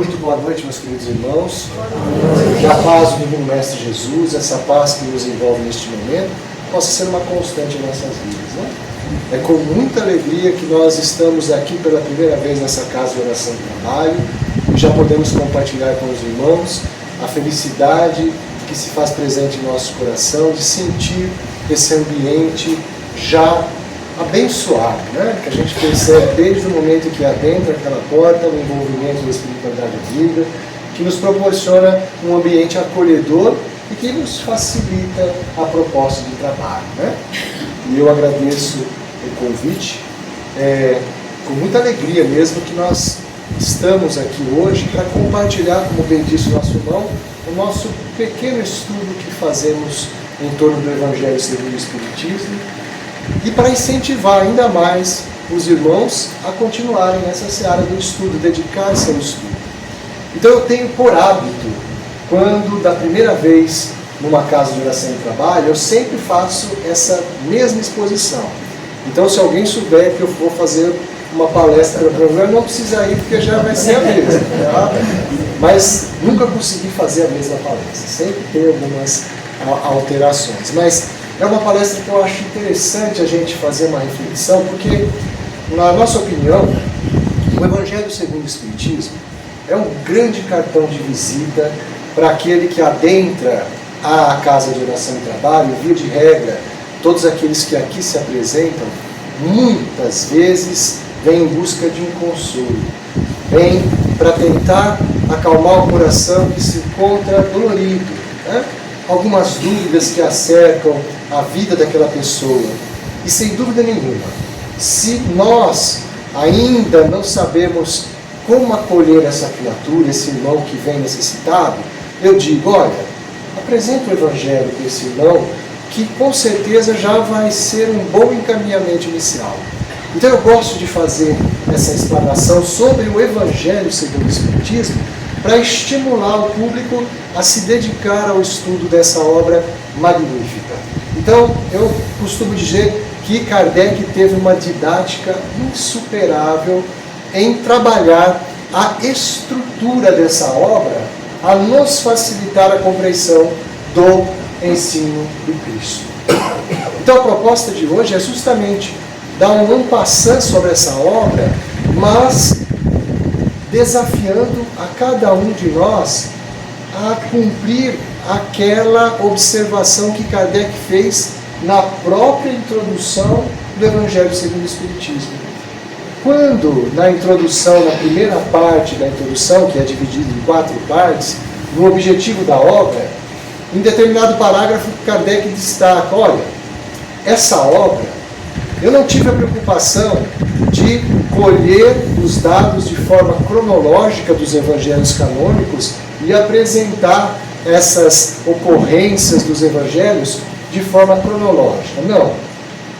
Muito boa noite, meus queridos irmãos. Que a paz do Divino Mestre Jesus, essa paz que nos envolve neste momento, possa ser uma constante em nossas vidas, né? É com muita alegria que nós estamos aqui pela primeira vez nessa casa de oração e trabalho, e já podemos compartilhar com os irmãos a felicidade que se faz presente em nosso coração de sentir esse ambiente já abençoado, né? Que a gente percebe desde o momento que adentra aquela porta, o envolvimento da espiritualidade amiga, que nos proporciona um ambiente acolhedor e que nos facilita a proposta de trabalho, né? E eu agradeço o convite, com muita alegria mesmo que nós estamos aqui hoje para compartilhar, como bem disse o nosso irmão, o nosso pequeno estudo que fazemos em torno do Evangelho segundo o Espiritismo, e para incentivar ainda mais os irmãos a continuarem nessa seara do estudo, dedicar-se ao estudo. Então eu tenho por hábito, quando da primeira vez numa casa de oração e trabalho, eu sempre faço essa mesma exposição. Então se alguém souber que eu vou fazer uma palestra para o não precisa ir, porque já vai ser a mesma, tá? Mas nunca consegui fazer a mesma palestra, sempre tem algumas alterações. Mas é uma palestra que eu acho interessante a gente fazer uma reflexão, porque, na nossa opinião, o Evangelho segundo o Espiritismo é um grande cartão de visita para aquele que adentra a casa de oração e trabalho. Via de regra, todos aqueles que aqui se apresentam, muitas vezes vêm em busca de um consolo, vêm para tentar acalmar o coração que se encontra dolorido, né? Algumas dúvidas que acercam a vida daquela pessoa. E sem dúvida nenhuma, se nós ainda não sabemos como acolher essa criatura, esse irmão que vem necessitado, eu digo, olha, apresenta o Evangelho para esse irmão, que com certeza já vai ser um bom encaminhamento inicial. Então eu gosto de fazer essa explanação sobre o Evangelho segundo o Espiritismo, para estimular o público a se dedicar ao estudo dessa obra magnífica. Então, eu costumo dizer que Kardec teve uma didática insuperável em trabalhar a estrutura dessa obra, a nos facilitar a compreensão do ensino do Cristo. Então, a proposta de hoje é justamente dar um passant sobre essa obra, mas desafiando a cada um de nós a cumprir aquela observação que Kardec fez na própria introdução do Evangelho segundo o Espiritismo. Quando, na introdução, na primeira parte da introdução, que é dividida em 4 partes, no objetivo da obra, em determinado parágrafo, Kardec destaca, olha, essa obra, eu não tive a preocupação de colher os dados de forma cronológica dos evangelhos canônicos e apresentar essas ocorrências dos evangelhos de forma cronológica. Não.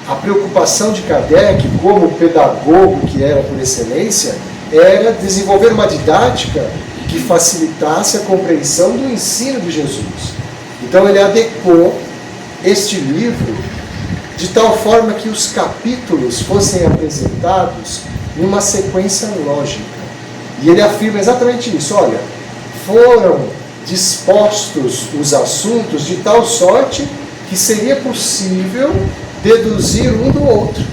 A preocupação de Kardec, como pedagogo que era por excelência, era desenvolver uma didática que facilitasse a compreensão do ensino de Jesus. Então ele adequou este livro de tal forma que os capítulos fossem apresentados numa sequência lógica. E ele afirma exatamente isso, olha, foram dispostos os assuntos de tal sorte que seria possível deduzir um do outro.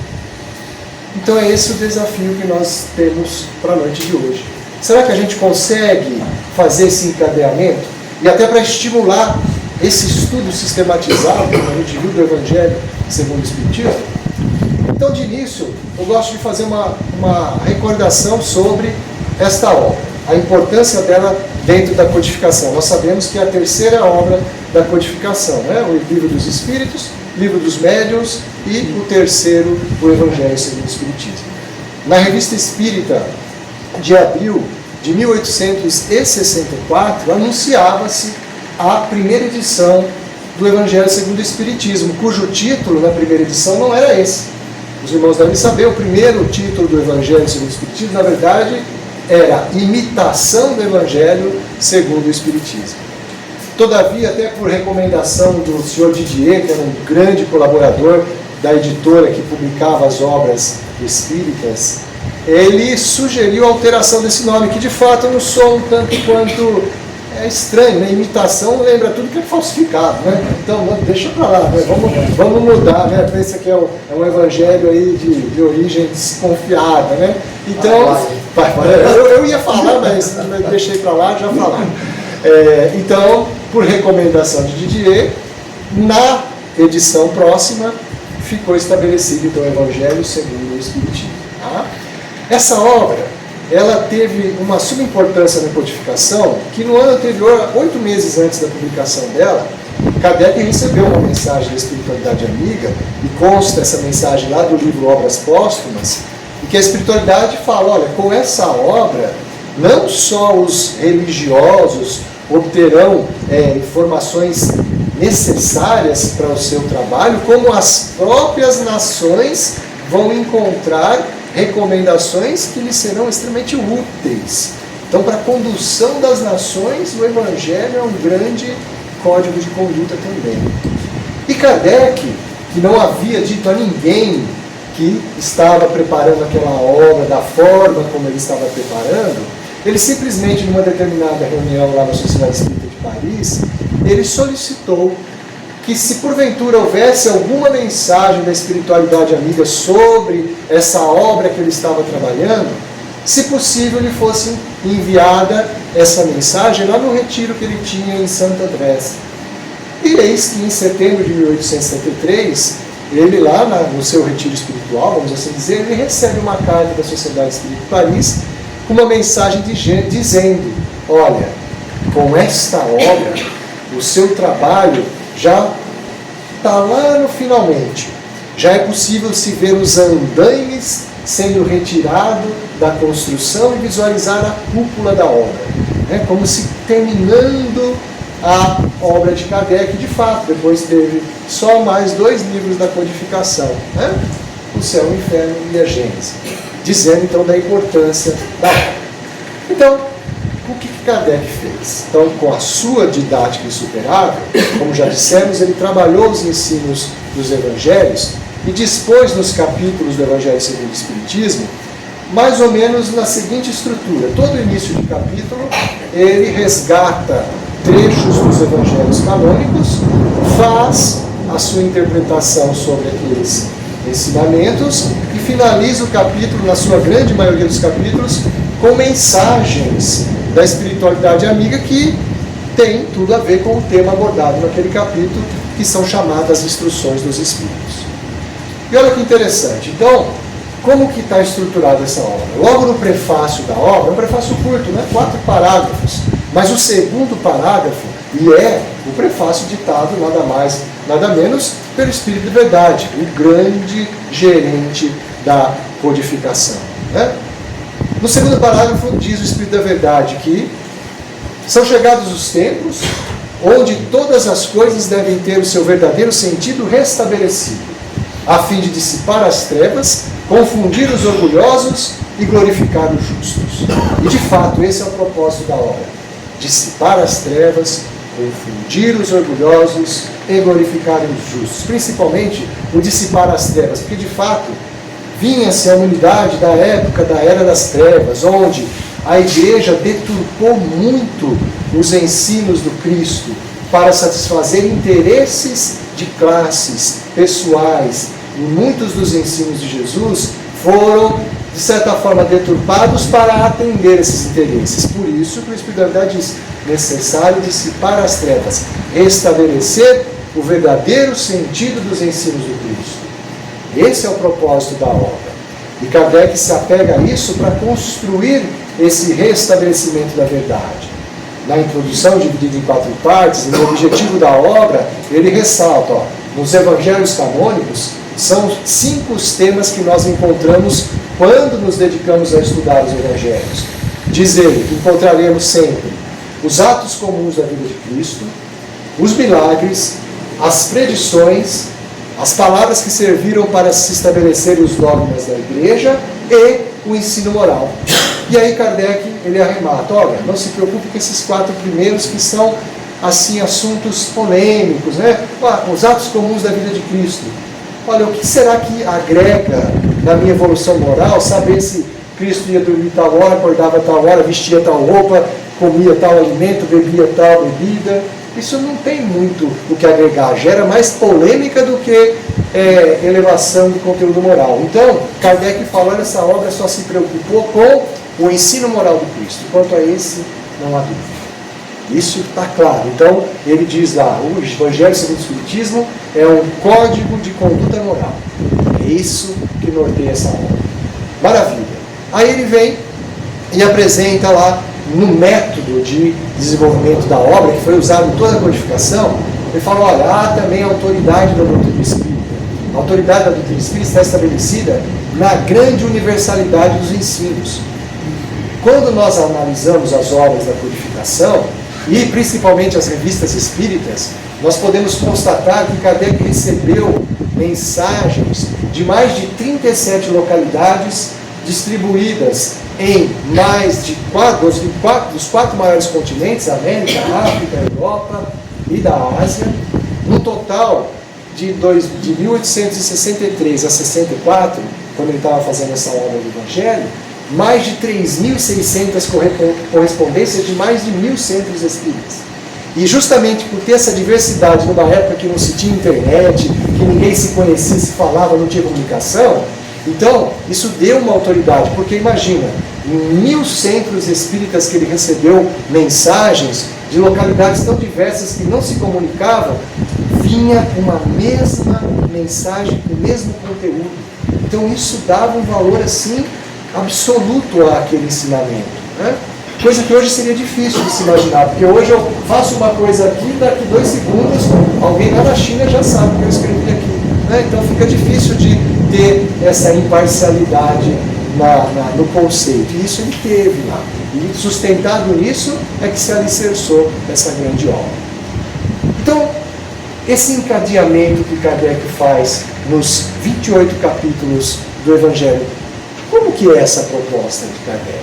Então é esse o desafio que nós temos para a noite de hoje. Será que a gente consegue fazer esse encadeamento? E até para estimular esse estudo sistematizado, como a gente viu do Evangelho segundo o Espiritismo? Então, de início, eu gosto de fazer uma recordação sobre esta obra, a importância dela dentro da codificação. Nós sabemos que é a terceira obra da codificação, né? O Livro dos Espíritos, Livro dos Médiuns e o terceiro, o Evangelho segundo o Espiritismo. Na Revista Espírita de abril de 1864, anunciava-se a primeira edição do Evangelho segundo o Espiritismo, cujo título na primeira edição não era esse. Os irmãos devem saber, o primeiro título do Evangelho segundo o Espiritismo, na verdade, era Imitação do Evangelho segundo o Espiritismo. Todavia, até por recomendação do Sr. Didier, que era um grande colaborador da editora que publicava as obras espíritas ele sugeriu a alteração desse nome, que de fato é um som um tanto quanto estranho, né? Imitação lembra tudo que é falsificado, né? Então, deixa pra lá, né? Vamos mudar, né? Pensa que é um evangelho aí de origem desconfiada, né? Então, eu ia falar, mas deixei pra lá, já falar. Então, por recomendação de Didier, na edição próxima, ficou estabelecido então o Evangelho segundo o Espiritismo. Tá? Essa obra, ela teve uma subimportância na codificação, que no ano anterior, 8 meses antes da publicação dela, Kardec recebeu uma mensagem da espiritualidade amiga, e consta essa mensagem lá do livro Obras Póstumas, e que a espiritualidade fala, olha, com essa obra, não só os religiosos obterão informações necessárias para o seu trabalho, como as próprias nações vão encontrar recomendações que lhes serão extremamente úteis. Então, para a condução das nações, o Evangelho é um grande código de conduta também. E Kardec, que não havia dito a ninguém que estava preparando aquela obra da forma como ele estava preparando, ele simplesmente, numa determinada reunião lá na Sociedade Espírita de Paris, ele solicitou que, se porventura houvesse alguma mensagem da espiritualidade amiga sobre essa obra que ele estava trabalhando, se possível lhe fosse enviada essa mensagem lá no retiro que ele tinha em Santo Andrés. E eis que em setembro de 1873, ele lá no seu retiro espiritual, vamos assim dizer, ele recebe uma carta da Sociedade Espírita de Paris, com uma mensagem dizendo, olha, com esta obra, o seu trabalho já está lá no finalmente. Já é possível se ver os andaimes sendo retirado da construção e visualizar a cúpula da obra. É como se terminando a obra de Kardec, de fato, depois teve só mais 2 livros da codificação, né? O Céu, o Inferno e a Gênese, dizendo então da importância da obra. Então, o que Kardec fez? Então, com a sua didática insuperável, como já dissemos, ele trabalhou os ensinos dos evangelhos e dispôs nos capítulos do Evangelho segundo o Espiritismo, mais ou menos na seguinte estrutura. Todo início de capítulo, ele resgata trechos dos evangelhos canônicos, faz a sua interpretação sobre aqueles ensinamentos e finaliza o capítulo, na sua grande maioria dos capítulos, com mensagens da espiritualidade amiga que tem tudo a ver com o tema abordado naquele capítulo, que são chamadas instruções dos Espíritos. E olha que interessante. Então, como que está estruturada essa obra? Logo no prefácio da obra, é um prefácio curto, né? 4 parágrafos, mas o segundo parágrafo, e é o prefácio ditado nada mais, nada menos, pelo Espírito de Verdade, o grande gerente da codificação, né? No segundo parágrafo diz o Espírito da Verdade que são chegados os tempos onde todas as coisas devem ter o seu verdadeiro sentido restabelecido, a fim de dissipar as trevas, confundir os orgulhosos e glorificar os justos. E de fato esse é o propósito da obra: dissipar as trevas, confundir os orgulhosos e glorificar os justos. Principalmente o dissipar as trevas, porque de fato vinha-se a humanidade da época da Era das Trevas, onde a Igreja deturpou muito os ensinos do Cristo para satisfazer interesses de classes pessoais. E muitos dos ensinos de Jesus foram, de certa forma, deturpados para atender esses interesses. Por isso que o Espírito da Verdade diz: necessário dissipar as trevas, restabelecer o verdadeiro sentido dos ensinos do Cristo. Esse é o propósito da obra. E Kardec se apega a isso para construir esse restabelecimento da verdade. Na introdução, dividida em 4 partes, e no objetivo da obra, ele ressalta, nos evangelhos canônicos, são 5 os temas que nós encontramos quando nos dedicamos a estudar os evangelhos. Diz ele que encontraremos sempre os atos comuns da vida de Cristo, os milagres, as predições, as palavras que serviram para se estabelecer os dogmas da Igreja e o ensino moral. E aí Kardec, ele arremata: olha, não se preocupe com esses 4 primeiros que são, assim, assuntos polêmicos, né? Os atos comuns da vida de Cristo. Olha, o que será que agrega na minha evolução moral saber se Cristo ia dormir tal hora, acordava tal hora, vestia tal roupa, comia tal alimento, bebia tal bebida. Isso não tem muito o que agregar, gera mais polêmica do que elevação de conteúdo moral. Então, Kardec fala, olha, essa obra só se preocupou com o ensino moral do Cristo. Quanto a esse, não há dúvida. Isso está claro. Então, ele diz lá, o Evangelho segundo o Espiritismo é um código de conduta moral. É isso que norteia essa obra. Maravilha. Aí ele vem e apresenta lá, no método de desenvolvimento da obra, que foi usado em toda a codificação, ele fala, olha, há também a autoridade da doutrina espírita. A autoridade da doutrina espírita está estabelecida na grande universalidade dos ensinos. Quando nós analisamos as obras da codificação, e principalmente as revistas espíritas, nós podemos constatar que Kardec recebeu mensagens de mais de 37 localidades distribuídas em mais de dos quatro maiores continentes, América, África, Europa e da Ásia, um total de 1863 a 64, quando ele estava fazendo essa obra do Evangelho, mais de 3.600 correspondências de mais de 1.000 centros espíritas. E justamente por ter essa diversidade numa época que não se tinha internet, que ninguém se conhecia, se falava, não tinha comunicação, então isso deu uma autoridade, porque imagina, em 1.000 centros espíritas que ele recebeu mensagens de localidades tão diversas que não se comunicavam, vinha uma mesma mensagem, o mesmo conteúdo. Então isso dava um valor assim absoluto àquele ensinamento, né? Coisa que hoje seria difícil de se imaginar, porque hoje eu faço uma coisa aqui, daqui 2 segundos alguém lá na China já sabe o que eu escrevi aqui, né? Então fica difícil de ter essa imparcialidade no conceito, e isso ele teve lá, e sustentado nisso é que se alicerçou essa grande obra. Então, esse encadeamento que Kardec faz nos 28 capítulos do Evangelho, como que é essa proposta de Kardec?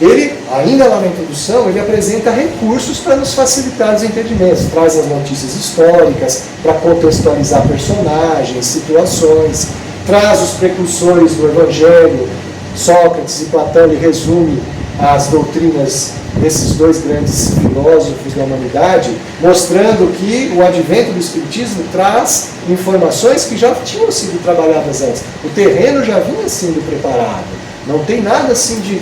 Ele, ainda lá na introdução, ele apresenta recursos para nos facilitar os entendimentos, traz as notícias históricas para contextualizar personagens, situações, traz os precursores do Evangelho, Sócrates e Platão, ele resume as doutrinas desses 2 grandes filósofos da humanidade, mostrando que o advento do Espiritismo traz informações que já tinham sido trabalhadas antes. O terreno já vinha sendo preparado. Não tem nada assim de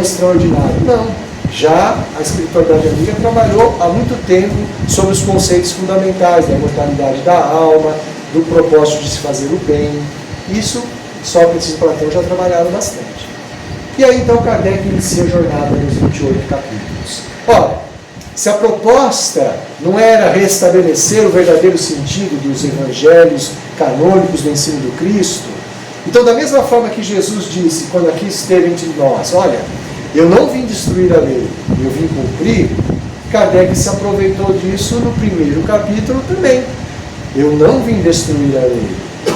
extraordinário. Não. Já a espiritualidade amiga trabalhou há muito tempo sobre os conceitos fundamentais da imortalidade da alma, do propósito de se fazer o bem. Isso Sócrates e Platão já trabalharam bastante. E aí então Kardec inicia a jornada nos 28 capítulos. Ora, se a proposta não era restabelecer o verdadeiro sentido dos evangelhos canônicos do ensino do Cristo, então da mesma forma que Jesus disse, quando aqui esteve entre nós, olha, eu não vim destruir a lei, eu vim cumprir, Kardec se aproveitou disso no primeiro capítulo também. Eu não vim destruir a lei.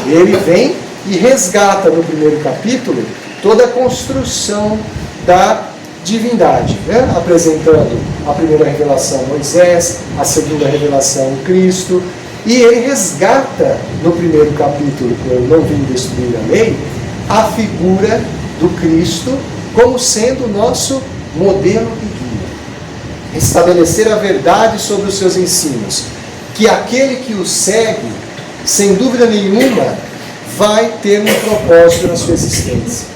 Ele vem e resgata no primeiro capítulo toda a construção da divindade, né? Apresentando a primeira revelação Moisés, a segunda revelação Cristo, e ele resgata no primeiro capítulo, que eu não vim destruir a lei, a figura do Cristo como sendo o nosso modelo e guia. Estabelecer a verdade sobre os seus ensinos, que aquele que o segue, sem dúvida nenhuma, vai ter um propósito na sua existência.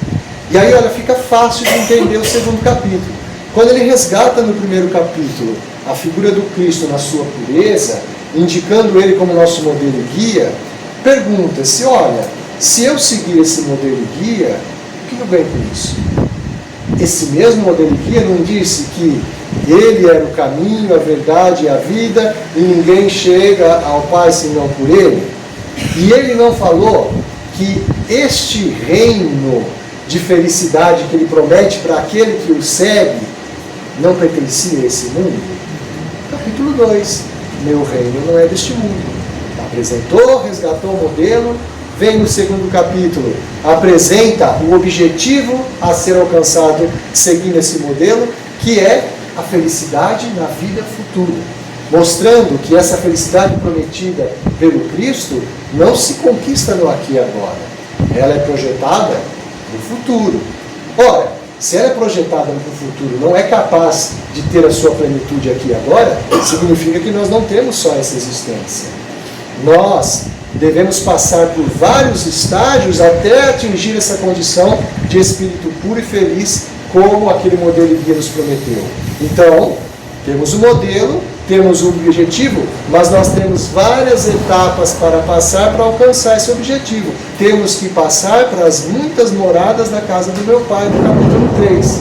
E aí, olha, fica fácil de entender o segundo capítulo. Quando ele resgata no primeiro capítulo a figura do Cristo na sua pureza, indicando ele como nosso modelo e guia, pergunta-se, olha, se eu seguir esse modelo e guia, o que eu ganho com isso? Esse mesmo modelo e guia não disse que ele era o caminho, a verdade e a vida, e ninguém chega ao Pai senão por ele? E ele não falou que este reino de felicidade que ele promete para aquele que o segue não pertencia a esse mundo? Capítulo 2. Meu reino não é deste mundo. Apresentou, resgatou o modelo, vem no segundo capítulo, apresenta o objetivo a ser alcançado seguindo esse modelo, que é a felicidade na vida futura, mostrando que essa felicidade prometida pelo Cristo não se conquista no aqui e agora, ela é projetada no futuro. Ora, se ela é projetada para o futuro, não é capaz de ter a sua plenitude aqui e agora, significa que nós não temos só essa existência. Nós devemos passar por vários estágios até atingir essa condição de espírito puro e feliz, como aquele modelo de guia nos prometeu. Então, temos o modelo, temos o objetivo, mas nós temos várias etapas para passar para alcançar esse objetivo. Temos que passar para as muitas moradas da casa do meu Pai, no capítulo 3.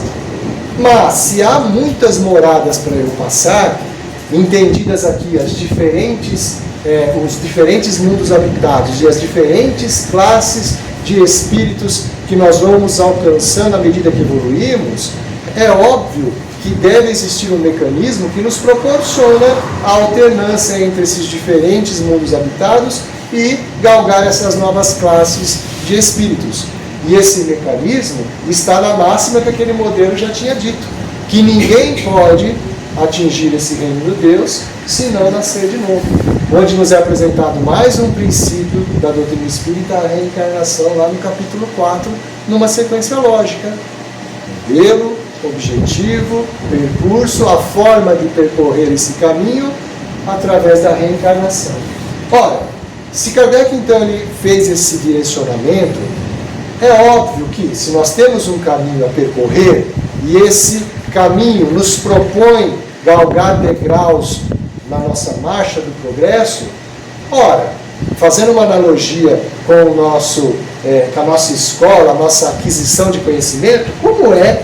Mas, se há muitas moradas para eu passar, entendidas aqui os diferentes mundos habitados e as diferentes classes de espíritos que nós vamos alcançando à medida que evoluímos, é óbvio que deve existir um mecanismo que nos proporciona a alternância entre esses diferentes mundos habitados e galgar essas novas classes de espíritos. E esse mecanismo está na máxima que aquele modelo já tinha dito, que ninguém pode atingir esse reino de Deus se não nascer de novo. Onde nos é apresentado mais um princípio da doutrina espírita, a reencarnação, lá no capítulo 4, numa sequência lógica. Modelo, objetivo, percurso, a forma de percorrer esse caminho através da reencarnação. Ora, se Kardec então ele fez esse direcionamento, é óbvio que se nós temos um caminho a percorrer e esse caminho nos propõe galgar degraus na nossa marcha do progresso, ora, fazendo uma analogia com com a nossa escola, a nossa aquisição de conhecimento, como é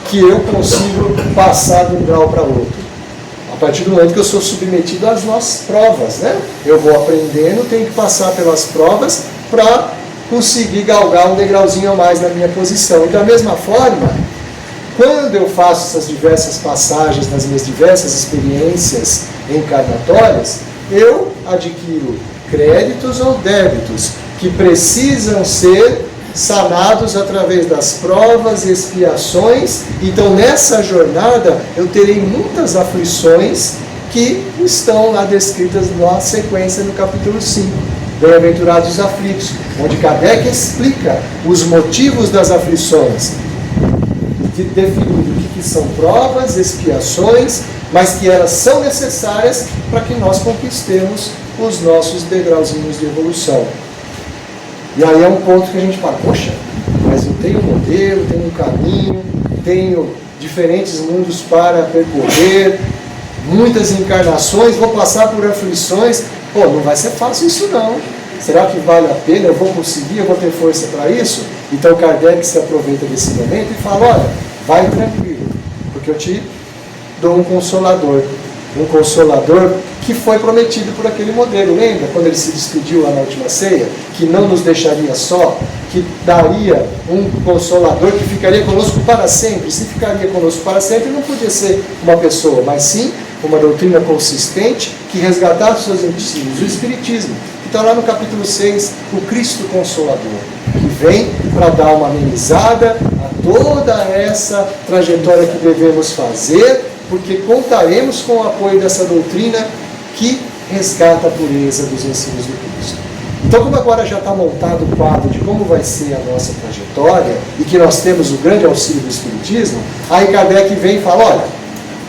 que eu consigo passar de um grau para outro? A partir do momento que eu sou submetido às nossas provas, né? Eu vou aprendendo, tenho que passar pelas provas para conseguir galgar um degrauzinho a mais na minha posição. E da mesma forma, quando eu faço essas diversas passagens nas minhas diversas experiências encarnatórias, eu adquiro créditos ou débitos que precisam ser sanados através das provas e expiações. Então, nessa jornada, eu terei muitas aflições que estão lá descritas na sequência do capítulo 5. Bem-aventurados os aflitos, onde Kardec explica os motivos das aflições, definindo o que são provas, expiações, mas que elas são necessárias para que nós conquistemos os nossos degrauzinhos de evolução. E aí é um ponto que a gente fala, poxa, mas eu tenho um modelo, tenho um caminho, tenho diferentes mundos para percorrer, muitas encarnações, vou passar por aflições. Pô, não vai ser fácil isso não. Será que vale a pena? Eu vou conseguir? Eu vou ter força para isso? Então Kardec se aproveita desse momento e fala, olha, vai tranquilo, porque eu te dou um consolador que foi prometido por aquele modelo. Lembra quando ele se despediu lá na última ceia? Que não nos deixaria só, que daria um consolador que ficaria conosco para sempre. Se ficaria conosco para sempre, não podia ser uma pessoa, mas sim uma doutrina consistente que resgatasse seus ensinos, o Espiritismo. Então lá no capítulo 6, o Cristo Consolador, que vem para dar uma amenizada a toda essa trajetória que devemos fazer, porque contaremos com o apoio dessa doutrina que resgata a pureza dos ensinos do Cristo. Então, como agora já está montado o quadro de como vai ser a nossa trajetória e que nós temos o grande auxílio do Espiritismo, aí Kardec vem e fala, olha,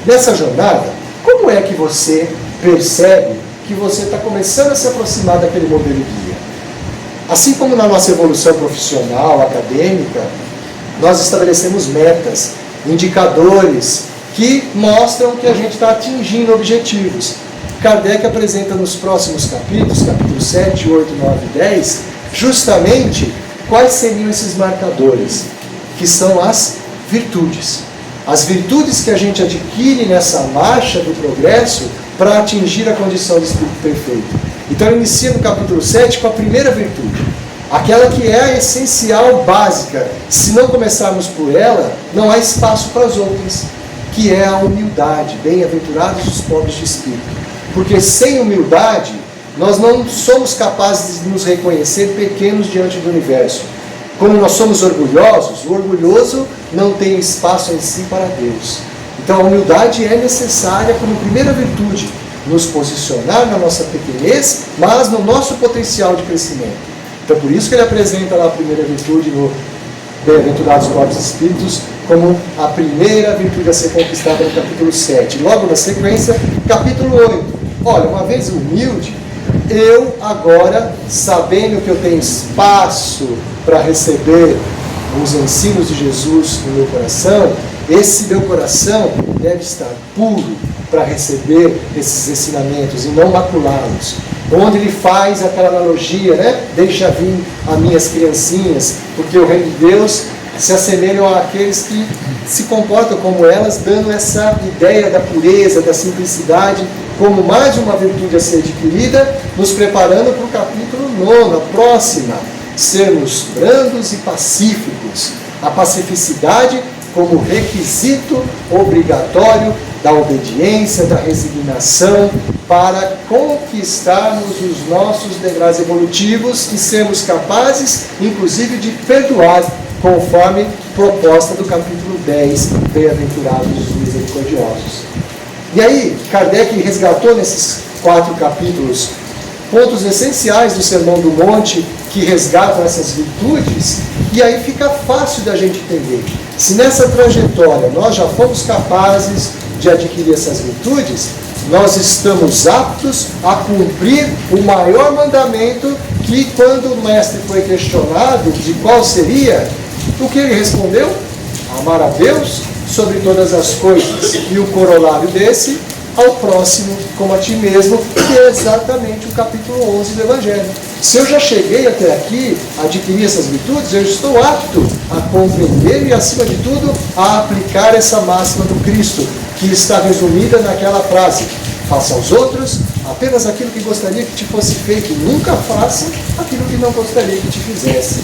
nessa jornada, como é que você percebe que você está começando a se aproximar daquele modelo guia? Assim como na nossa evolução profissional, acadêmica, nós estabelecemos metas, indicadores que mostram que a gente está atingindo objetivos. Kardec apresenta nos próximos capítulos 7, 8, 9 e 10, justamente quais seriam esses marcadores, que são as virtudes. As virtudes que a gente adquire nessa marcha do progresso para atingir a condição de espírito perfeito. Então inicia no capítulo 7 com a primeira virtude, aquela que é a essencial, básica. Se não começarmos por ela, não há espaço para as outras, que é a humildade. Bem-aventurados os pobres de espírito. Porque sem humildade, nós não somos capazes de nos reconhecer pequenos diante do universo. Como nós somos orgulhosos, o orgulhoso não tem espaço em si para Deus. Então a humildade é necessária como primeira virtude, nos posicionar na nossa pequenez, mas no nosso potencial de crescimento. Então por isso que ele apresenta lá a primeira virtude no Bem-aventurados os pobres espíritos, como a primeira virtude a ser conquistada no capítulo 7. Logo na sequência, capítulo 8. Olha, uma vez humilde, eu agora, sabendo que eu tenho espaço para receber os ensinos de Jesus no meu coração, esse meu coração deve estar puro para receber esses ensinamentos e não maculá-los. Onde ele faz aquela analogia, né? Deixa vir as minhas criancinhas, porque o reino de Deus se assemelham àqueles que se comportam como elas, dando essa ideia da pureza, da simplicidade, como mais uma virtude a ser adquirida, nos preparando para o capítulo 9, a próxima, sermos brandos e pacíficos. A pacificidade como requisito obrigatório da obediência, da resignação, para conquistarmos os nossos degraus evolutivos e sermos capazes, inclusive, de perdoar, conforme proposta do capítulo 10, Bem-aventurados os misericordiosos. E aí, Kardec resgatou nesses 4 capítulos pontos essenciais do Sermão do Monte que resgatam essas virtudes, e aí fica fácil da gente entender. Se nessa trajetória nós já fomos capazes de adquirir essas virtudes, nós estamos aptos a cumprir o maior mandamento, que quando o mestre foi questionado de qual seria, o que ele respondeu? Amar a Deus sobre todas as coisas. E o corolário desse, ao próximo como a ti mesmo, que é exatamente o capítulo 11 do Evangelho. Se eu já cheguei até aqui a adquirir essas virtudes, eu estou apto a compreender e, acima de tudo, a aplicar essa máxima do Cristo, que está resumida naquela frase: faça aos outros apenas aquilo que gostaria que te fosse feito, nunca faça aquilo que não gostaria que te fizesse.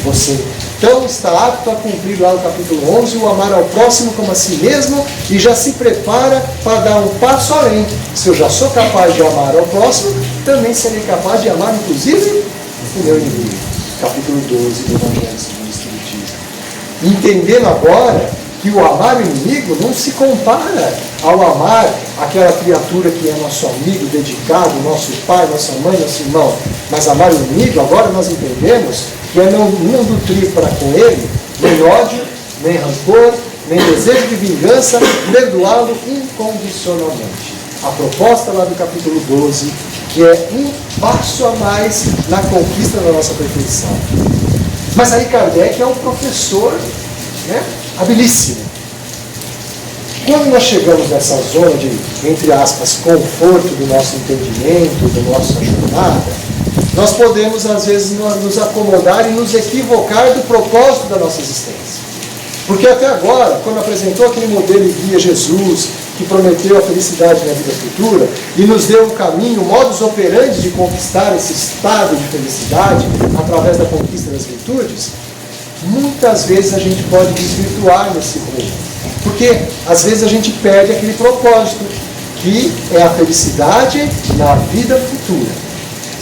Você então está apto a cumprir lá no capítulo 11, o amar ao próximo como a si mesmo, e já se prepara para dar um passo além. Se eu já sou capaz de amar ao próximo, também serei capaz de amar, inclusive, o meu inimigo. Capítulo 12 do Evangelho segundo o Espiritismo. Entendendo agora que o amar o inimigo não se compara ao amar aquela criatura que é nosso amigo, dedicado, nosso pai, nossa mãe, nosso irmão. Mas amar o inimigo, agora nós entendemos que é não nutrir para com ele nem ódio, nem rancor, nem desejo de vingança, perdoá-lo incondicionalmente. A proposta lá do capítulo 12, que é um passo a mais na conquista da nossa perfeição. Mas aí Kardec é um professor, né, habilíssimo. Quando nós chegamos nessa zona de, entre aspas, conforto do nosso entendimento, da nossa jornada, nós podemos, às vezes, nos acomodar e nos equivocar do propósito da nossa existência. Porque até agora, quando apresentou aquele modelo e guia Jesus, que prometeu a felicidade na vida futura, e nos deu o caminho, o modus operandi de conquistar esse estado de felicidade, através da conquista das virtudes, muitas vezes a gente pode desvirtuar nesse rumo. Porque, às vezes, a gente perde aquele propósito, que é a felicidade na vida futura.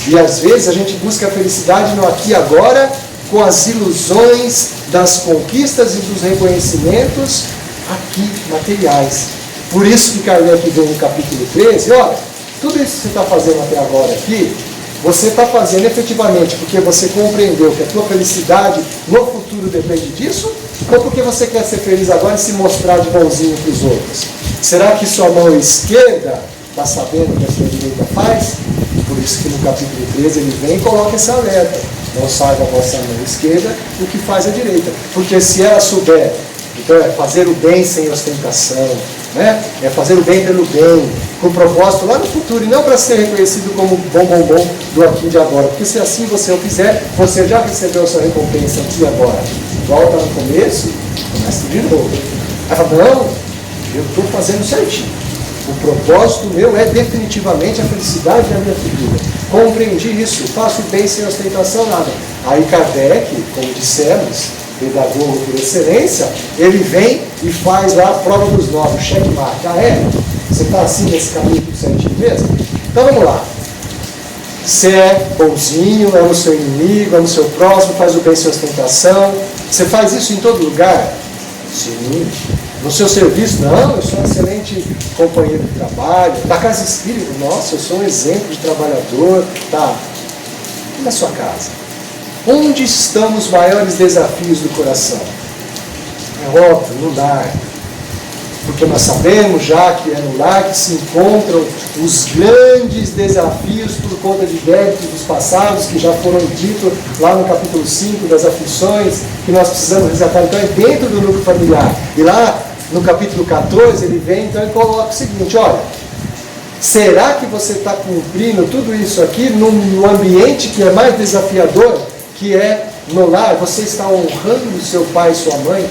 E às vezes a gente busca a felicidade no aqui e agora, com as ilusões das conquistas e dos reconhecimentos aqui materiais. Por isso que Kardec vem no capítulo 13, olha, tudo isso que você está fazendo até agora aqui, você está fazendo efetivamente porque você compreendeu que a tua felicidade no futuro depende disso, ou porque você quer ser feliz agora e se mostrar de bonzinho para os outros? Será que sua mão esquerda está sabendo o que a sua direita faz? Por isso que no capítulo 13 ele vem e coloca esse alerta: não saiba a vossa mão esquerda o que faz a direita. Porque se ela souber, então é fazer o bem sem ostentação, né? É fazer o bem pelo bem, com propósito lá no futuro, e não para ser reconhecido como bom do aqui e de agora. Porque se assim você o fizer, você já recebeu a sua recompensa aqui e agora. Volta no começo, começa de novo. Aí fala: não, eu estou fazendo certinho. O propósito meu é definitivamente a felicidade da minha futura. Compreendi isso, faço bem sem ostentação, nada. Aí Kardec, como dissemos, pedagogo por excelência, ele vem e faz lá a prova dos 9, checkmate. Ah, é? Você está assim nesse caminho tudo certinho mesmo? Então vamos lá. Você é bonzinho, ama o seu inimigo, ama o seu próximo, faz o bem sem ostentação. Você faz isso em todo lugar? Sim. No seu serviço? Não, eu sou um excelente companheiro de trabalho. Na casa espírita? Nossa, eu sou um exemplo de trabalhador. Tá. E na sua casa? onde estão os maiores desafios do coração? É óbvio, no lar. Porque nós sabemos já que é no lar que se encontram os grandes desafios por conta de débitos dos passados, que já foram ditos lá no capítulo 5 das aflições, que nós precisamos resgatar. Então é dentro do núcleo familiar. E lá no capítulo 14 ele vem então e coloca o seguinte: olha, será que você está cumprindo tudo isso aqui no ambiente que é mais desafiador, que é no lar? Você está honrando seu pai e sua mãe?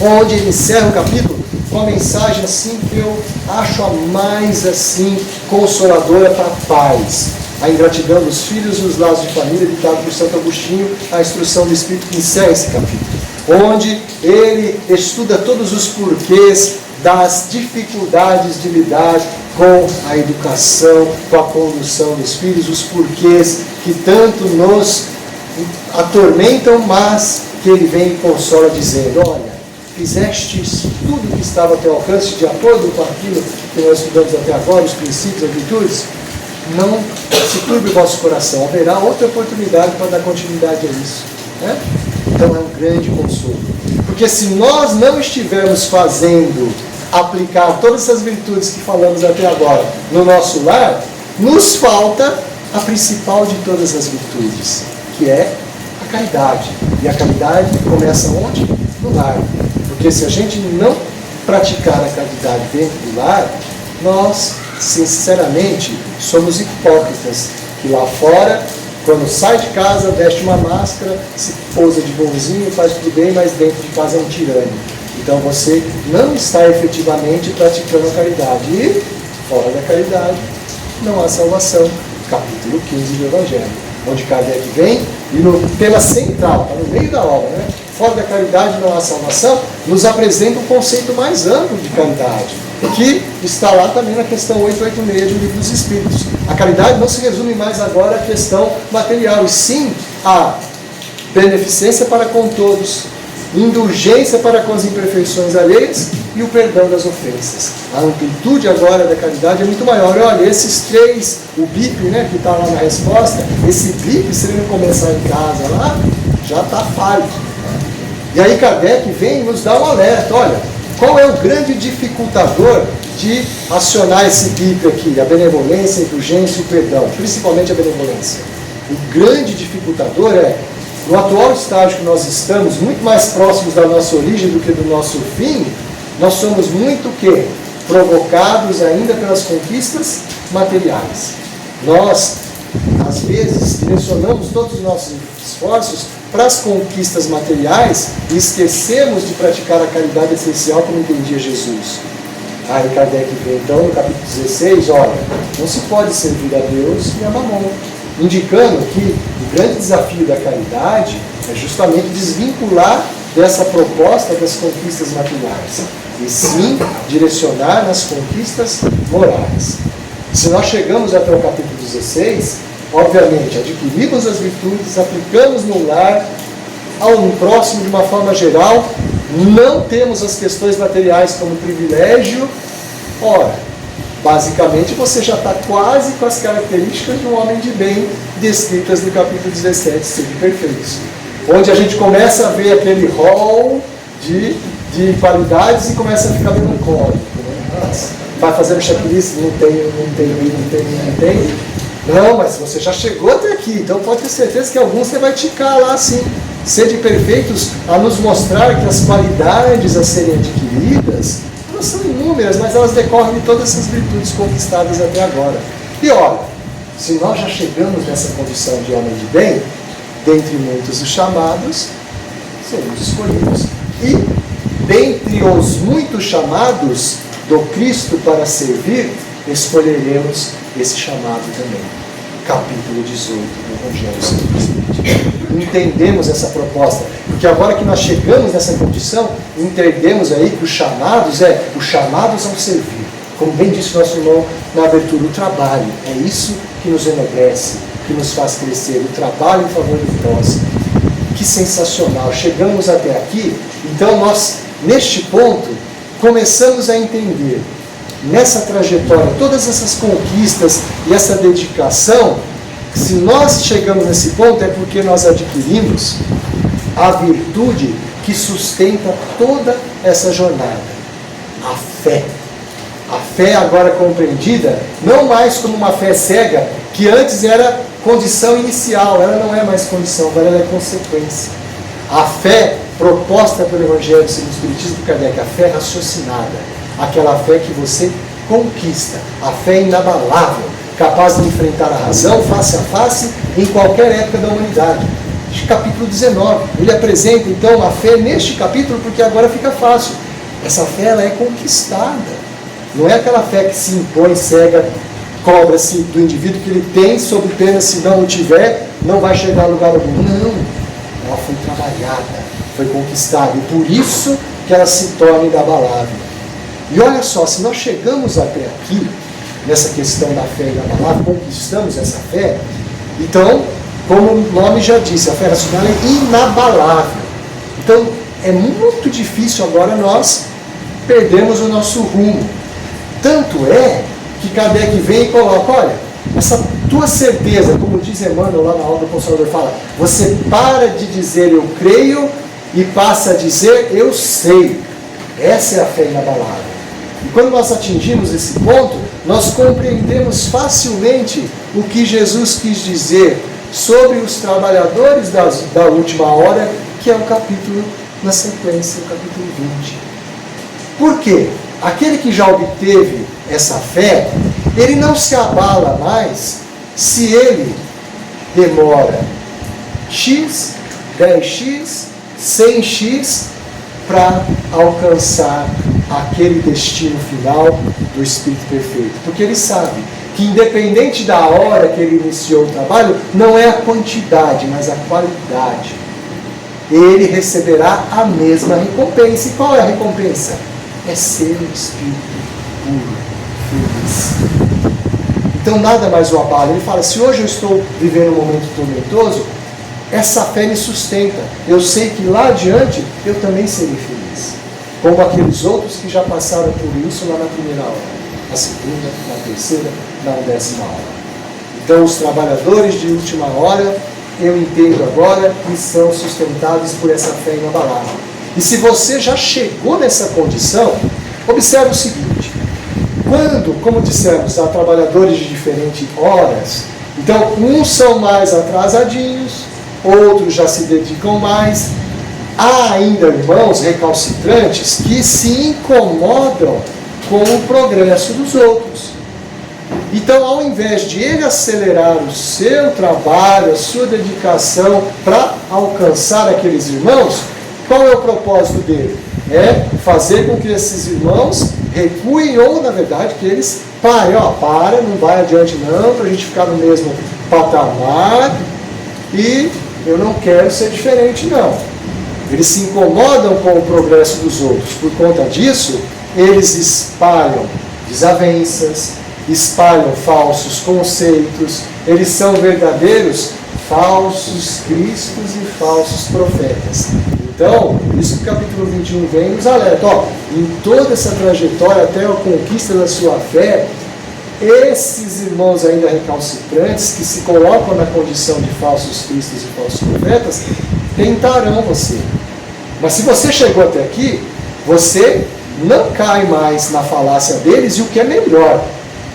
Onde ele encerra o capítulo com a mensagem assim que eu acho a mais assim consoladora para pais. A ingratidão dos filhos e os laços de família, ditado por Santo Agostinho, a instrução do Espírito, que encerra esse capítulo, onde ele estuda todos os porquês das dificuldades de lidar com a educação, com a condução dos filhos, os porquês que tanto nos atormentam, mas que ele vem e consola dizendo: olha, fizestes tudo que estava ao teu alcance, de acordo com aquilo que nós estudamos até agora, os princípios, as virtudes. Não se turbe o vosso coração, haverá outra oportunidade para dar continuidade a isso, né? Então é um grande consolo, porque se nós não estivermos fazendo aplicar todas essas virtudes que falamos até agora no nosso lar, nos falta a principal de todas as virtudes, que é a caridade. E a caridade começa onde? No lar. Porque se a gente não praticar a caridade dentro do lar, nós, sinceramente, somos hipócritas, que lá fora, quando sai de casa, veste uma máscara, se pousa de bonzinho, faz tudo bem, mas dentro de casa é um tirano. Então você não está efetivamente praticando a caridade. E, fora da caridade, não há salvação. Capítulo 15 do Evangelho, onde Kardec vem, e no tema central, está no meio da obra, né? Fora da caridade não há salvação, nos apresenta um conceito mais amplo de caridade, que está lá também na questão 886 do Livro dos Espíritos. A caridade não se resume mais agora à questão material, e sim a beneficência para com todos, indulgência para com as imperfeições alheias e o perdão das ofensas. A amplitude agora da caridade é muito maior. Olha, esses três, o BIP, né, que está lá na resposta, esse BIP, se ele não começar em casa lá, já está falho. E aí Kardec vem e nos dá um alerta: olha, qual é o grande dificultador de acionar esse BIP aqui? A benevolência, a indulgência e o perdão, principalmente a benevolência. O grande dificultador é, no atual estágio que nós estamos, muito mais próximos da nossa origem do que do nosso fim, nós somos muito o quê? Provocados ainda pelas conquistas materiais. Nós, às vezes, direcionamos todos os nossos esforços para as conquistas materiais e esquecemos de praticar a caridade essencial como entendia Jesus. Aí Kardec vê então no capítulo 16, olha, não se pode servir a Deus e a Mamon, indicando que o grande desafio da caridade é justamente desvincular dessa proposta das conquistas materiais, e sim direcionar nas conquistas morais. Se nós chegamos até o capítulo 16, obviamente adquirimos as virtudes, aplicamos no lar, ao próximo de uma forma geral, não temos as questões materiais como privilégio. Ora, basicamente você já está quase com as características de um homem de bem descritas no capítulo 17, Sede Perfeitos, onde a gente começa a ver aquele rol de qualidades e começa a ficar melancólico, né? Vai fazendo checklist, não tem. Não, mas você já chegou até aqui, então pode ter certeza que alguns você vai ticar lá assim. Sede Perfeitos a nos mostrar que as qualidades a serem adquiridas, elas são inúmeras, mas elas decorrem de todas essas virtudes conquistadas até agora. E olha, se nós já chegamos nessa condição de homem de bem, dentre muitos os chamados, seremos escolhidos. E dentre os muitos chamados do Cristo para servir, escolheremos esse chamado também. Capítulo 18 do Evangelho segundo o Espiritismo. Entendemos essa proposta, porque agora que nós chegamos nessa condição, entendemos aí que os chamados ao servir. Como bem disse nosso irmão na abertura, o trabalho, é isso que nos enobrece, que nos faz crescer, o trabalho em favor do próximo. Que sensacional! Chegamos até aqui, então nós, neste ponto, começamos a entender, nessa trajetória, todas essas conquistas e essa dedicação, Se nós chegamos nesse ponto, é porque nós adquirimos a virtude que sustenta toda essa jornada. A fé. A fé agora compreendida, não mais como uma fé cega, que antes era condição inicial, ela não é mais condição, agora ela é consequência. A fé proposta pelo Evangelho segundo o Espiritismo de Kardec, a fé raciocinada, aquela fé que você conquista, a fé inabalável, capaz de enfrentar a razão face a face em qualquer época da humanidade. Capítulo 19, ele apresenta então a fé neste capítulo, porque agora fica fácil. Essa fé ela é conquistada. Não é aquela fé que se impõe cega, cobra-se do indivíduo que ele tem, sob pena, se não o tiver, não vai chegar a lugar algum. Não, ela foi trabalhada, foi conquistada, e por isso que ela se torna inabalável. E olha só, se nós chegamos até aqui, nessa questão da fé inabalável, conquistamos essa fé, então, como o nome já disse, a fé racional é inabalável. Então, é muito difícil agora nós perdermos o nosso rumo. Tanto é que Kardec vem e coloca, olha, essa tua certeza, como diz Emmanuel lá na obra do Consolador, fala, você para de dizer eu creio e passa a dizer eu sei. Essa é a fé inabalável. E quando nós atingimos esse ponto, nós compreendemos facilmente o que Jesus quis dizer sobre os trabalhadores da última hora, que é o capítulo na sequência, o capítulo 20. Por quê? Aquele que já obteve essa fé, ele não se abala mais se ele demora X, 10X, 100X para alcançar aquele destino final do Espírito Perfeito. Porque ele sabe que independente da hora que ele iniciou o trabalho, não é a quantidade, mas a qualidade. Ele receberá a mesma recompensa. E qual é a recompensa? É ser um espírito puro, feliz. Então nada mais o abala. Ele fala, se hoje eu estou vivendo um momento tormentoso, essa fé me sustenta. Eu sei que lá adiante eu também serei feliz. Como aqueles outros que já passaram por isso lá na primeira hora, na segunda, na terceira, na 10ª hora. Então os trabalhadores de última hora, eu entendo agora que são sustentados por essa fé inabalável. E se você já chegou nessa condição, observe o seguinte, quando, como dissemos, há trabalhadores de diferentes horas, então uns são mais atrasadinhos, outros já se dedicam mais, há ainda irmãos recalcitrantes que se incomodam com o progresso dos outros. Então, ao invés de ele acelerar o seu trabalho, a sua dedicação para alcançar aqueles irmãos, qual é o propósito dele? É fazer com que esses irmãos recuem ou, na verdade, que eles parem. Para, não vai adiante não, para a gente ficar no mesmo patamar e eu não quero ser diferente não. Eles se incomodam com o progresso dos outros. Por conta disso, eles espalham desavenças, espalham falsos conceitos, eles são verdadeiros falsos cristos e falsos profetas. Então, isso que o capítulo 21 vem nos alerta. Em toda essa trajetória até a conquista da sua fé, esses irmãos ainda recalcitrantes, que se colocam na condição de falsos cristos e falsos profetas, tentarão você. Mas se você chegou até aqui, você não cai mais na falácia deles, e o que é melhor,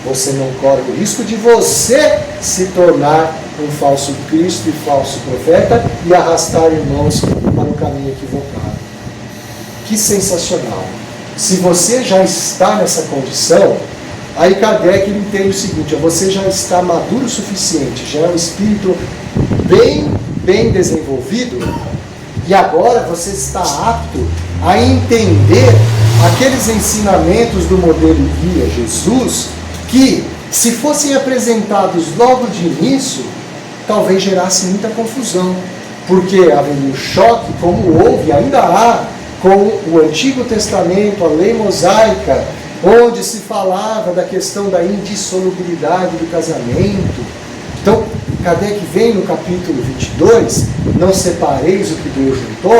você não corre o risco de você se tornar um falso Cristo e falso profeta e arrastar irmãos para o caminho equivocado. Que sensacional! Se você já está nessa condição, aí Kardec ele entende o seguinte, você já está maduro o suficiente, já é um espírito bem desenvolvido, e agora você está apto a entender aqueles ensinamentos do modelo guia Jesus, que, se fossem apresentados logo de início, talvez gerasse muita confusão, porque haveria um choque, como houve, ainda há, com o Antigo Testamento, a lei mosaica, onde se falava da questão da indissolubilidade do casamento. Então, Kardec vem no capítulo 22, não separeis o que Deus juntou.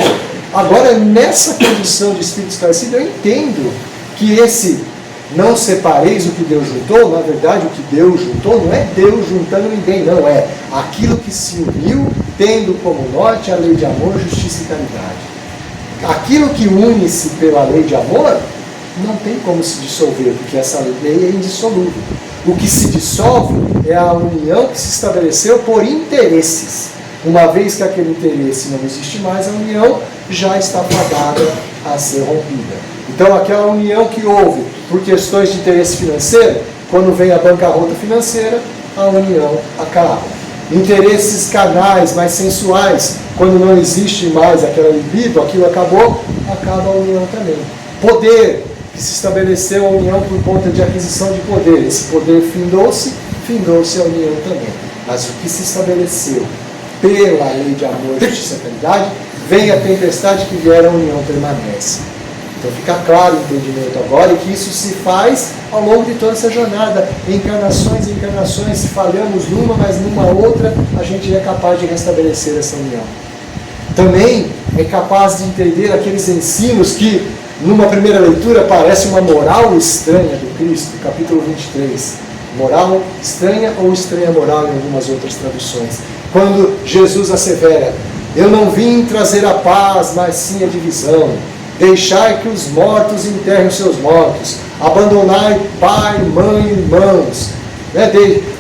Agora, nessa condição de espírito esclarecido, eu entendo que esse não separeis o que Deus juntou. Na verdade, o que Deus juntou não é Deus juntando ninguém, não. É aquilo que se uniu, tendo como norte a lei de amor, justiça e caridade. Aquilo que une-se pela lei de amor, não tem como se dissolver, porque essa lei é indissolúvel. O que se dissolve é a união que se estabeleceu por interesses. Uma vez que aquele interesse não existe mais, a união já está fadada a ser rompida. Então, aquela união que houve por questões de interesse financeiro, quando vem a bancarrota financeira, a união acaba. Interesses carnais, mais sensuais, quando não existe mais aquela libido, aquilo acabou, acaba a união também. Poder, que se estabeleceu a união por conta de aquisição de poder. Esse poder findou-se a união também. Mas o que se estabeleceu pela lei de amor, justiça e caridade, vem a tempestade que vier, a união permanece. Então fica claro o entendimento agora, e que isso se faz ao longo de toda essa jornada, encarnações e encarnações. Se falhamos numa, mas numa outra, a gente é capaz de restabelecer essa união. Também é capaz de entender aqueles ensinos que, numa primeira leitura, parece uma moral estranha do Cristo, capítulo 23. Moral estranha ou estranha moral em algumas outras traduções. Quando Jesus assevera: eu não vim trazer a paz, mas sim a divisão. Deixai que os mortos enterrem os seus mortos. Abandonai pai, mãe, irmãos.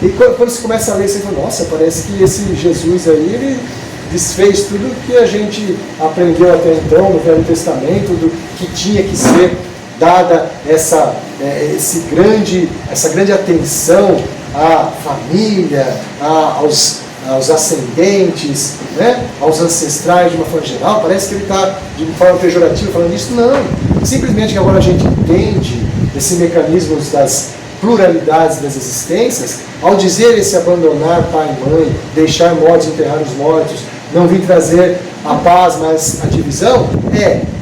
E quando você começa a ler, você fala: nossa, parece que esse Jesus aí, ele desfez tudo que a gente aprendeu até então no Velho Testamento, do que tinha que ser dada essa grande atenção à família, aos ascendentes, né? Aos ancestrais de uma forma geral. Parece que ele está de uma forma pejorativa falando isso. Não, simplesmente que agora a gente entende esse mecanismo das pluralidades das existências, ao dizer esse abandonar pai e mãe, deixar mortos, enterrar os mortos, não vir trazer a paz, mas a divisão,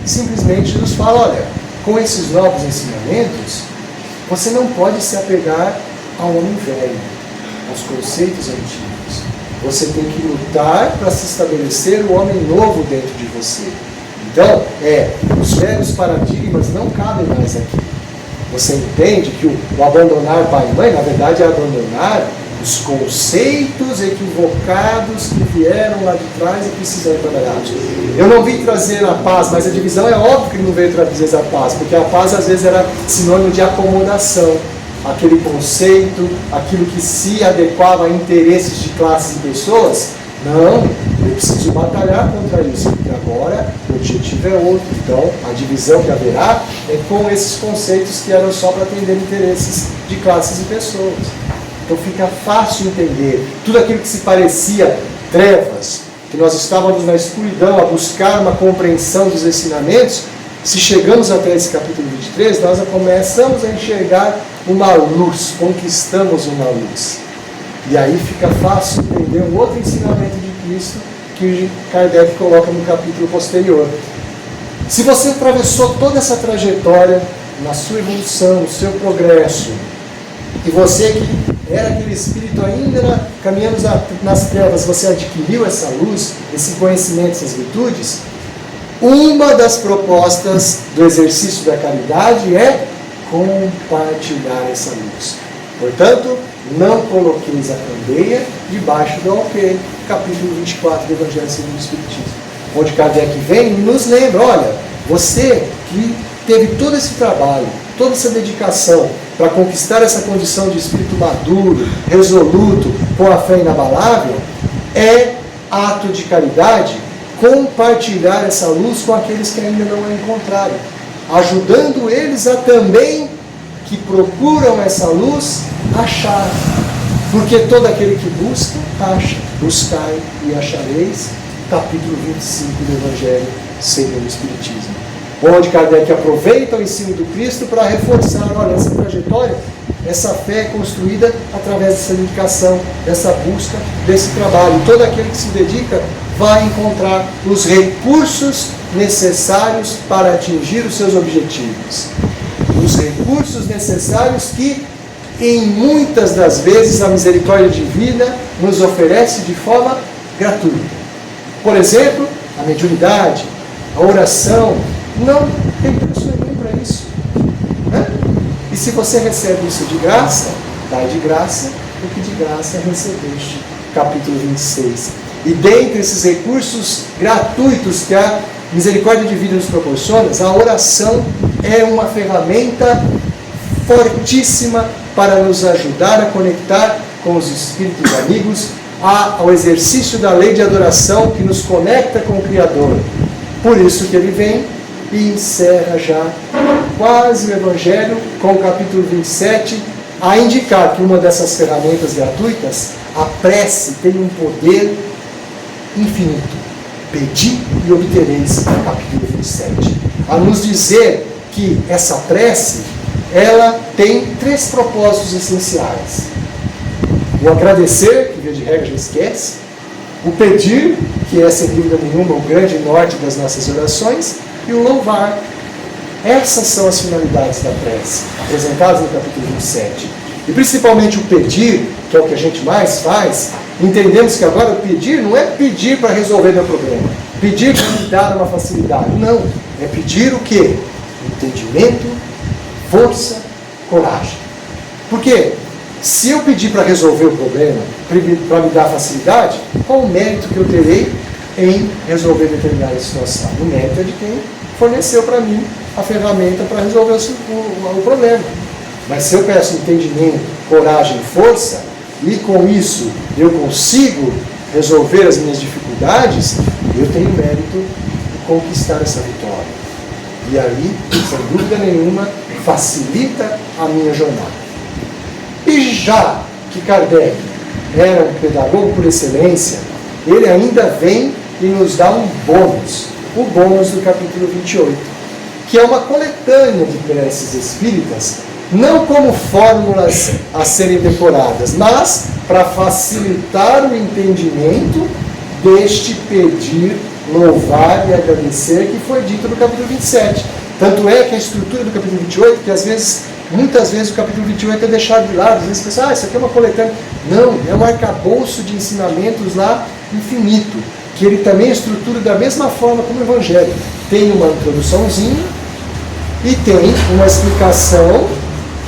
simplesmente nos fala: olha, com esses novos ensinamentos, você não pode se apegar ao homem velho, aos conceitos antigos. Você tem que lutar para se estabelecer o homem novo dentro de você. Então, os velhos paradigmas não cabem mais aqui. Você entende que o abandonar pai e mãe, na verdade, é abandonar os conceitos equivocados que vieram lá de trás e precisam ser trabalhados. Eu não vim trazer a paz, mas a divisão é óbvio que ele não veio trazer a paz, porque a paz às vezes era sinônimo de acomodação. Aquele conceito, aquilo que se adequava a interesses de classes e pessoas. Não, eu preciso batalhar contra isso, porque agora o objetivo é outro. Então, a divisão que haverá é com esses conceitos que eram só para atender interesses de classes e pessoas. Então fica fácil entender tudo aquilo que se parecia trevas, que nós estávamos na escuridão a buscar uma compreensão dos ensinamentos. Se chegamos até esse capítulo 23, nós começamos a enxergar uma luz, conquistamos uma luz. E aí fica fácil entender um outro ensinamento de Cristo que Kardec coloca no capítulo posterior. Se você atravessou toda essa trajetória na sua evolução, no seu progresso, e você que era aquele espírito ainda caminhando nas trevas, você adquiriu essa luz, esse conhecimento, essas virtudes, uma das propostas do exercício da caridade é compartilhar essa luz. Portanto, não coloqueis a candeia debaixo do alqueire, capítulo 24 do Evangelho segundo o Espiritismo. Onde Kardec vem e nos lembra: olha, você que teve todo esse trabalho, toda essa dedicação para conquistar essa condição de espírito maduro, resoluto, com a fé inabalável, é ato de caridade compartilhar essa luz com aqueles que ainda não a encontraram, ajudando eles a também, que procuram essa luz, achar. Porque todo aquele que busca, acha. Buscai e achareis, capítulo 25 do Evangelho segundo o Espiritismo. Onde Kardec aproveita o ensino do Cristo para reforçar: olha, essa trajetória, essa fé é construída através dessa dedicação, dessa busca, desse trabalho. Todo aquele que se dedica vai encontrar os recursos necessários para atingir os seus objetivos. Os recursos necessários que, em muitas das vezes, a misericórdia divina nos oferece de forma gratuita. Por exemplo, a mediunidade, a oração. Não tem preço nenhum para isso. E se você recebe isso de graça, dai de graça o que de graça recebeste. Capítulo 26. E dentre esses recursos gratuitos que a misericórdia divina nos proporciona, a oração é uma ferramenta fortíssima para nos ajudar a conectar com os espíritos amigos, ao exercício da lei de adoração que nos conecta com o Criador. Por isso que ele vem e encerra já quase o Evangelho com o capítulo 27, a indicar que uma dessas ferramentas gratuitas, a prece, tem um poder infinito. Pedi e obtereis, capítulo 27. A nos dizer que essa prece, ela tem 3 propósitos essenciais. O agradecer, que via de regra já esquece. O pedir, que é sem dúvida nenhuma o grande norte das nossas orações. E o louvar. Essas são as finalidades da prece, apresentadas no capítulo 27. E principalmente o pedir, que é o que a gente mais faz, entendemos que agora o pedir não é pedir para resolver meu problema, pedir para me dar uma facilidade. Não, é pedir o quê? Entendimento, força, coragem. Por quê? Se eu pedir para resolver o problema, para me dar facilidade, qual o mérito que eu terei em resolver determinada situação? O mérito é de quem forneceu para mim a ferramenta para resolver o problema. Mas se eu peço entendimento, coragem e força, e com isso eu consigo resolver as minhas dificuldades, eu tenho mérito de conquistar essa vitória. E aí, sem dúvida nenhuma, facilita a minha jornada. E já que Kardec era um pedagogo por excelência, ele ainda vem e nos dá um bônus, o bônus do capítulo 28, que é uma coletânea de preces espíritas, não como fórmulas a serem decoradas, mas para facilitar o entendimento deste pedir, louvar e agradecer que foi dito no capítulo 27. Tanto é que a estrutura do capítulo 28, que muitas vezes o capítulo 28 é deixado de lado, às vezes você pensa, isso aqui é uma coletânea. Não, é um arcabouço de ensinamentos lá infinito, que ele também estrutura da mesma forma como o Evangelho. Tem uma introduçãozinha, e tem uma explicação,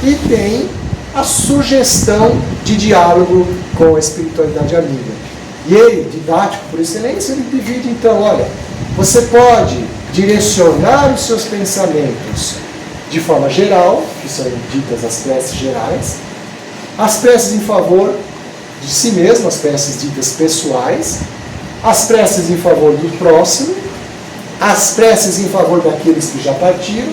e tem a sugestão de diálogo com a espiritualidade amiga. E ele, didático por excelência, ele divide então, olha, você pode direcionar os seus pensamentos de forma geral, que são ditas as preces gerais, as preces em favor de si mesmo, as preces ditas pessoais, as preces em favor do próximo, as preces em favor daqueles que já partiram,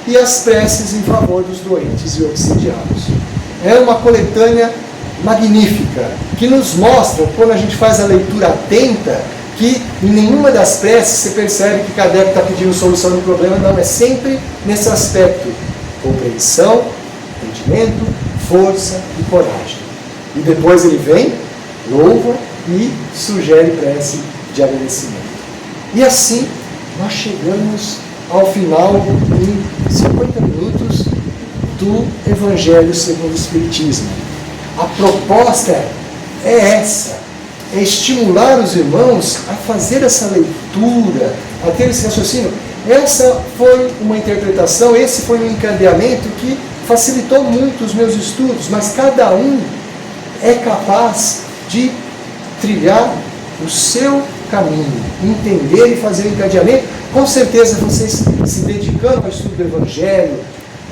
e as preces em favor dos doentes e obsidiados. É uma coletânea magnífica, que nos mostra, quando a gente faz a leitura atenta, que em nenhuma das preces você percebe que Kardec está pedindo solução do problema, não, é sempre nesse aspecto: compreensão, entendimento, força e coragem. E depois ele vem, louva e sugere prece de agradecimento. E assim nós chegamos ao final, em 50 minutos, do Evangelho segundo o Espiritismo. A proposta é essa, é estimular os irmãos a fazer essa leitura, a ter esse raciocínio. Essa foi uma interpretação, esse foi um encadeamento que facilitou muito os meus estudos, mas cada um é capaz de trilhar o seu caminho, entender e fazer o encadeamento. Com certeza vocês se dedicando ao estudo do Evangelho,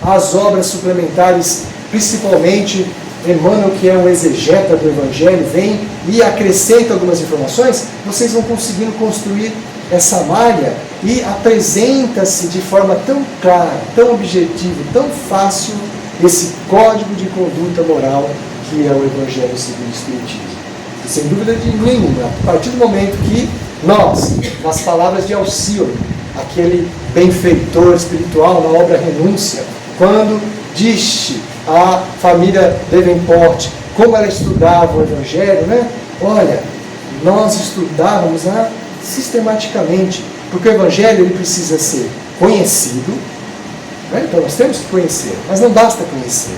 às obras suplementares, principalmente Emmanuel, que é um exegeta do Evangelho, vem e acrescenta algumas informações, vocês vão conseguindo construir essa malha e apresenta-se de forma tão clara, tão objetiva, tão fácil, esse código de conduta moral que é o Evangelho segundo o Espiritismo. E sem dúvida nenhuma, a partir do momento que nós, nas palavras de Alcione, aquele benfeitor espiritual na obra Renúncia, quando disse à família Davenport como ela estudava o Evangelho, né? Olha, nós estudávamos sistematicamente, porque o Evangelho ele precisa ser conhecido, né? Então nós temos que conhecer, mas não basta conhecer,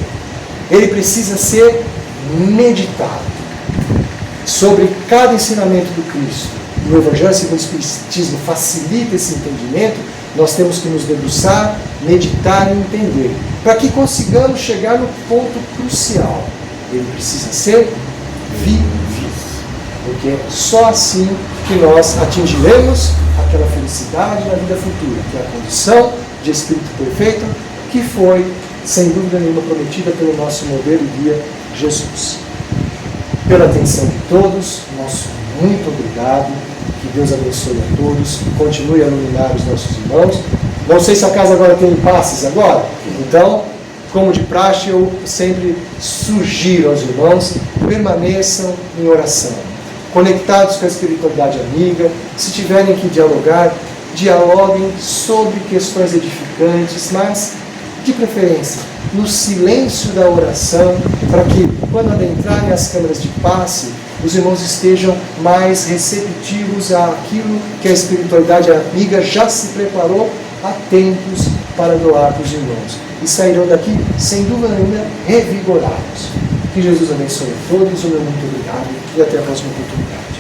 ele precisa ser meditado sobre cada ensinamento do Cristo. E o Evangelho segundo o Espiritismo facilita esse entendimento, nós temos que nos debruçar, meditar e entender, para que consigamos chegar no ponto crucial. Ele precisa ser vivido, porque é só assim que nós atingiremos aquela felicidade na vida futura, que é a condição de espírito perfeito, que foi, sem dúvida nenhuma, prometida pelo nosso modelo e guia, Jesus. Pela atenção de todos, nosso muito obrigado, que Deus abençoe a todos, continue a iluminar os nossos irmãos. Não sei se a casa agora tem passes agora, então, como de praxe, eu sempre sugiro aos irmãos, permaneçam em oração, conectados com a espiritualidade amiga. Se tiverem que dialogar, dialoguem sobre questões edificantes, mas, de preferência, no silêncio da oração, para que, quando adentrarem as câmaras de passe, os irmãos estejam mais receptivos àquilo que a espiritualidade amiga já se preparou há tempos para doar para os irmãos. E sairão daqui, sem dúvida nenhuma, revigorados. Que Jesus abençoe a todos, o meu muito obrigado e até a próxima oportunidade.